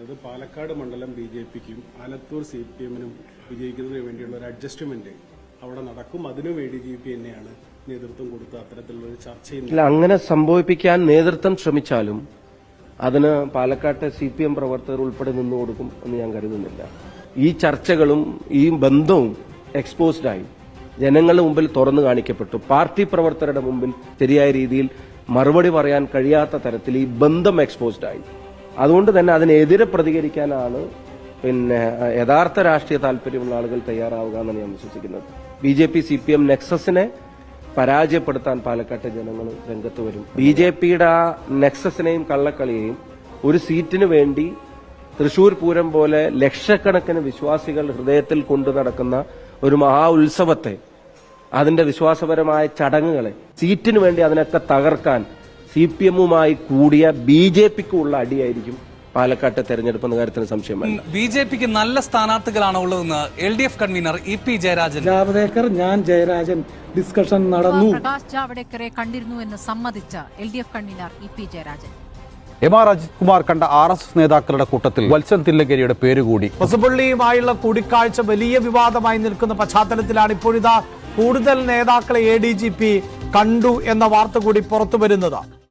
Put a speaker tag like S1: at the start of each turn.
S1: അതായത് പാലക്കാട് മണ്ഡലം BJPക്കും ആലത്തൂർ CPMനും വിജയിക്കുന്നതിന് വേണ്ടിയുള്ള ഒരു അഡ്ജസ്റ്റ്മെന്റ് അവിടെ നടക്കും. അതിനുവേണ്ടി GP തന്നെയാണ് നേതൃത്വം കൊടുത്ത അത്തരത്തിലുള്ള ഒരു ചർച്ചയിൽ
S2: അങ്ങനെ സംഭവിപ്പിക്കാൻ നേതൃത്വം ശ്രമിച്ചാലും അതിന് പാലക്കാട്ടെ CPM പ്രവർത്തകർ ഉൾപ്പെടെ നിന്നു കൊടുക്കും എന്ന് ഞാൻ കരുതുന്നില്ല. ഈ ചർച്ചകളും ഈ ബന്ധവും എക്സ്പോസ്ഡായി ജനങ്ങളുടെ മുമ്പിൽ തുറന്നു കാണിക്കപ്പെട്ടു. പാർട്ടി പ്രവർത്തകരുടെ മുമ്പിൽ ശരിയായ രീതിയിൽ മറുപടി പറയാൻ കഴിയാത്ത തരത്തിൽ ഈ ബന്ധം എക്സ്പോസ്ഡായി. അതുകൊണ്ട് തന്നെ അതിനെതിരെ പ്രതികരിക്കാനാണ് യഥാർത്ഥ രാഷ്ട്രീയ താല്പര്യമുള്ള ആളുകൾ തയ്യാറാവുക എന്നാണ് ഞാൻ വിശ്വസിക്കുന്നത്. BJP CPM നെക്സസിനെ പരാജയപ്പെടുത്താൻ പാലക്കാട്ടെ ജനങ്ങൾ രംഗത്ത് വരും. BJPയുടെ ആ നെക്സസിനെയും കള്ളക്കളിയെയും ഒരു സീറ്റിന് വേണ്ടി തൃശൂർ പൂരം പോലെ ലക്ഷക്കണക്കിന് വിശ്വാസികൾ ഹൃദയത്തിൽ കൊണ്ടു നടക്കുന്ന ഒരു മഹാ ഉത്സവത്തെ, അതിന്റെ വിശ്വാസപരമായ ചടങ്ങുകളെ സീറ്റിന് വേണ്ടി അതിനൊക്കെ തകർക്കാൻ CPMുമായി കൂടിയ BJPക്കുള്ള അടിയായിരിക്കും പാലക്കാട്ടെ തെരഞ്ഞെടുപ്പ് എന്ന കാര്യത്തിന് സംശയമില്ല.
S3: BJPക്ക് നല്ല സ്ഥാനാർത്ഥികളാണ് ഉള്ളതെന്ന് LDF convener EP Jayarajan.
S4: Javadekar, ഞാൻ ജയരാജൻ ഡിസ്കഷൻ നടന്നു.
S5: പ്രകാശ് ജാവദേക്കറെ കണ്ടിരുന്നു എന്ന് സമ്മതിച്ച LDF convener EP Jayarajan.
S6: MR Ajith Kumar കണ്ട RSS നേതാക്കളുടെ കൂട്ടത്തിൽ വത്സൻ തില്ലങ്കേരിയുടെ പേരുകൂടി.
S7: മുസഫുള്ളിയുമായുള്ള കൂടിക്കാഴ്ച വലിയ വിവാദമായി നിൽക്കുന്ന പശ്ചാത്തലത്തിലാണ് ഇപ്പോഴിതാ കൂടുതൽ നേതാക്കളെ ADGP കണ്ടു എന്ന വാർത്ത കൂടി പുറത്തു വരുന്നത്.